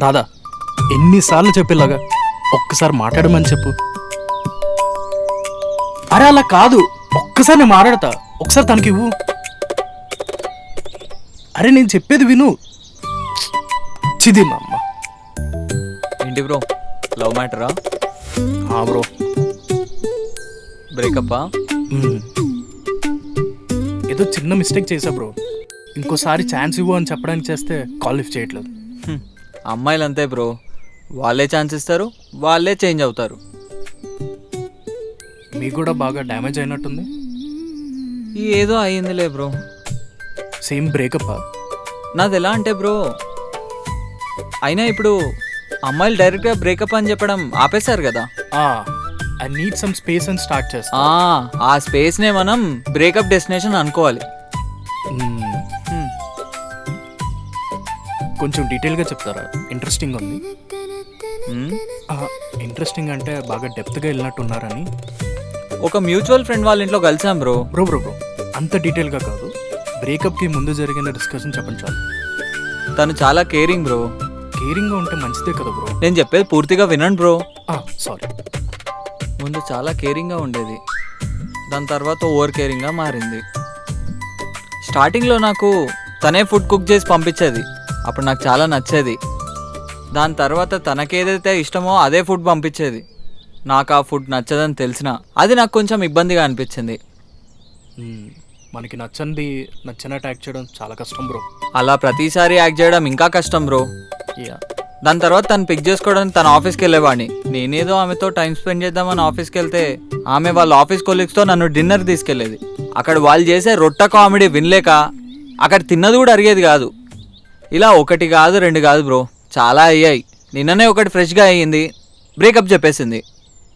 రాధా, ఎన్నిసార్లు చెప్పేలాగా ఒక్కసారి మాట్లాడమని చెప్పు. అరే అలా కాదు, ఒక్కసారి నేను మాట్లాడతా, ఒకసారి తనకి ఇవ్వు. అరే నేను చెప్పేది విను. చిది మా అమ్మ. ఏంటి బ్రో, లవ్ మ్యాటరా? బ్రో, బ్రేకప్పా? ఏదో చిన్న మిస్టేక్ చేసా బ్రో. ఇంకోసారి ఛాన్స్ ఇవ్వు అని చెప్పడానికి చేస్తే కాల్ లిఫ్ట్ చేయట్లేదు. అమ్మాయిలు అంతే బ్రో, వాళ్ళే ఛాన్స్ ఇస్తారు, వాళ్ళే చేంజ్ అవుతారు. మీకు కూడా బాగా డ్యామేజ్ అయినట్టుంది. ఏదో అయ్యిందిలే బ్రో. Same breakup? నాది ఎలా అంటే బ్రో, అయినా ఇప్పుడు అమ్మాయిలు డైరెక్ట్గా బ్రేకప్ అని చెప్పడం ఆపేశారు కదా. ఐ నీడ్ సమ్ స్పేస్ అని స్టార్ట్ చేస్తా. ఆ స్పేస్నే మనం బ్రేకప్ డెస్టినేషన్ అనుకోవాలి. కొంచెం డీటెయిల్గా చెప్తారా? ఇంట్రెస్టింగ్ ఉంది. ఇంట్రెస్టింగ్ అంటే బాగా డెప్త్గా వెళ్ళినట్టున్నారని. ఒక మ్యూచువల్ ఫ్రెండ్ వాళ్ళ ఇంట్లో కలిసాం బ్రో. బ్రో అంత డీటెయిల్గా కాదు, బ్రేకప్కి ముందు జరిగిన డిస్కషన్ చెప్పండి చాలు. తను చాలా కేరింగ్ బ్రో. కేరింగ్గా ఉంటే మంచిదే కదా బ్రో. నేను చెప్పేది పూర్తిగా వినండి బ్రో. సారీ. ముందు చాలా కేరింగ్గా ఉండేది, దాని తర్వాత ఓవర్ కేరింగ్గా మారింది. స్టార్టింగ్లో నాకు తనే ఫుడ్ కుక్ చేసి పంపించేది, అప్పుడు నాకు చాలా నచ్చేది. దాని తర్వాత తనకేదైతే ఇష్టమో అదే ఫుడ్ పంపించేది. నాకు ఆ ఫుడ్ నచ్చదని తెలిసిన అది నాకు కొంచెం ఇబ్బందిగా అనిపించింది. మనకి నచ్చినట్టు యాక్ట్ చేయడం చాలా కష్టం బ్రో. అలా ప్రతిసారి యాక్ట్ చేయడం ఇంకా కష్టం బ్రో. దాని తర్వాత తను పిక్ చేసుకోవడానికి తన ఆఫీస్కి వెళ్ళేవాడిని. నేనేదో ఆమెతో టైం స్పెండ్ చేద్దామని ఆఫీస్కి వెళ్తే ఆమె వాళ్ళ ఆఫీస్ కొలీగ్స్తో నన్ను డిన్నర్ తీసుకెళ్లేది. అక్కడ వాళ్ళు చేసే రొట్ట కామెడీ వినలేక అక్కడ తిన్నది కూడా అరిగేది కాదు. ఇలా ఒకటి కాదు రెండు కాదు బ్రో, చాలా అయ్యాయి. నిన్ననే ఒకటి ఫ్రెష్గా అయ్యింది, బ్రేకప్ చెప్పేసింది.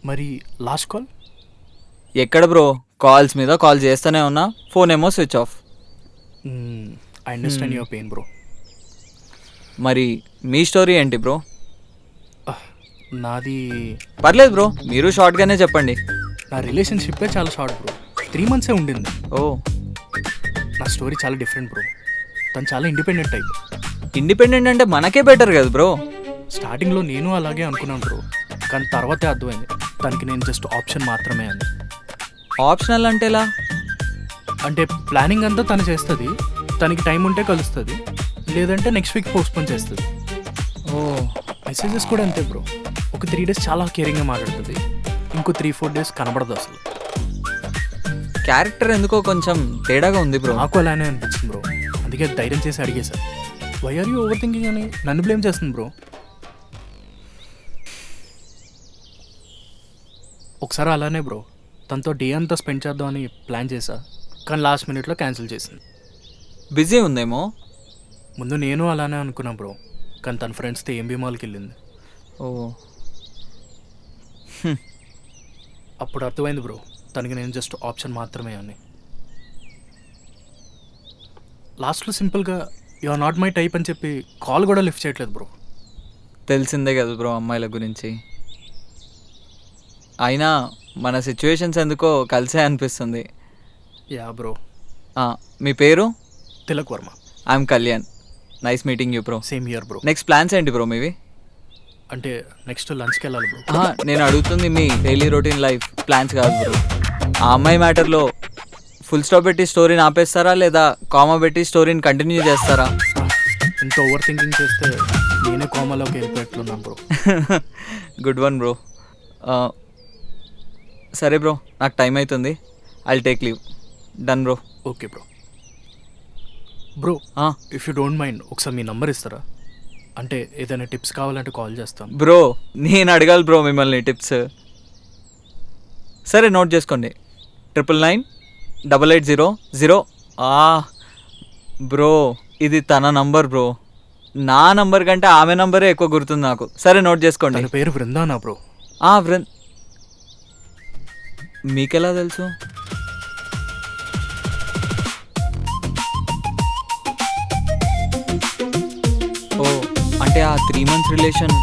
మరి లాస్ట్ కాల్ ఎక్కడ బ్రో, కాల్స్ మీద కాల్ చేస్తూనే ఉన్నా, ఫోన్ ఏమో switch off. I understand your pain bro. మరి మీ స్టోరీ ఏంటి బ్రో? నాది పర్లేదు బ్రో, మీరు షార్ట్గానే చెప్పండి. నా రిలేషన్షిప్పే చాలా షార్ట్ బ్రో, 3 months ఉండింది. నా స్టోరీ చాలా డిఫరెంట్ బ్రో. తను చాలా ఇండిపెండెంట్ టైప్. ఇండిపెండెంట్ అంటే మనకే బెటర్ కదా బ్రో. స్టార్టింగ్లో నేను అలాగే అనుకున్నాను బ్రో, కానీ తర్వాతే అర్థమైంది తనకి నేను జస్ట్ ఆప్షన్ మాత్రమే అని. ఆప్షనల్ అంటే ఎలా? అంటే ప్లానింగ్ అంతా తను చేస్తుంది, తనకి టైం ఉంటే కలుస్తుంది, లేదంటే నెక్స్ట్ వీక్ పోస్ట్పోన్ చేస్తుంది. మెసేజెస్ కూడా అంతే బ్రో. ఒక 3 days చాలా కేరింగ్గా మాట్లాడుతుంది, ఇంకో 3-4 days కనబడదు అసలు. క్యారెక్టర్ ఎందుకో కొంచెం తేడాగా ఉంది బ్రో. నాకు అలానే అనిపించింది బ్రో, అందుకే ధైర్యం చేసి అడిగేశాను. Why are you overthinking అని నన్ను బ్లేమ్ చేస్తుంది బ్రో. ఒకసారి అలానే బ్రో, తనతో డే అంతా స్పెండ్ చేద్దామని ప్లాన్ చేశా, కానీ లాస్ట్ మినిట్లో క్యాన్సిల్ చేసింది. బిజీ ఉందేమో. ముందు నేను అలానే అనుకున్నా బ్రో, కానీ తన ఫ్రెండ్స్తో ఎంబీ మాల్కి వెళ్ళింది. అప్పుడు అర్థమైంది బ్రో, తనకి నేను జస్ట్ ఆప్షన్ మాత్రమే అని. లాస్ట్లో సింపుల్గా you are not my type అని చెప్పి కాల్ కూడా లిఫ్ట్ చేయట్లేదు బ్రో. తెలిసిందే కదా బ్రో అమ్మాయిల గురించి. అయినా మన సిచ్యువేషన్స్ ఎందుకో కలిసే అనిపిస్తుంది. Yeah bro. మీ పేరు? Tilak Varma. I'm Kalyan. Nice meeting you bro. Same year bro. Next plans ఏంటి బ్రో మీవి? అంటే నెక్స్ట్ లంచ్కి వెళ్ళాలి బ్రో. నేను అడుగుతుంది మీ డైలీ రొటీన్ లైఫ్ ప్లాన్స్ కాదు బ్రో. ఆ అమ్మాయి మ్యాటర్లో ఫుల్ స్టాప్ పెట్టి స్టోరీని ఆపేస్తారా, లేదా కామా పెట్టి స్టోరీని కంటిన్యూ చేస్తారా? ఇంత ఓవర్ థింకింగ్ చేస్తే నేనే కామాలోకి వెళ్ళిపోతున్నాను బ్రో. Good one bro. సరే బ్రో, నాకు టైం అవుతుంది, I will take leave. Done bro. Okay bro. Bro if you don't mind ఒకసారి మీ నంబర్ ఇస్తారా? అంటే ఏదైనా టిప్స్ కావాలంటే కాల్ చేస్తాను. బ్రో నేను అడగాలి బ్రో మిమ్మల్ని టిప్స్. సరే నోట్ చేసుకోండి, 999880. బ్రో ఇది తన నంబర్ బ్రో, నా నంబర్ కంటే ఆమె నంబరే ఎక్కువ గుర్తుంది నాకు. సరే నోట్ చేసుకోండి. తన పేరు బృందానా బ్రో? మీకెలా తెలుసు? అంటే ఆ 3 months రిలేషన్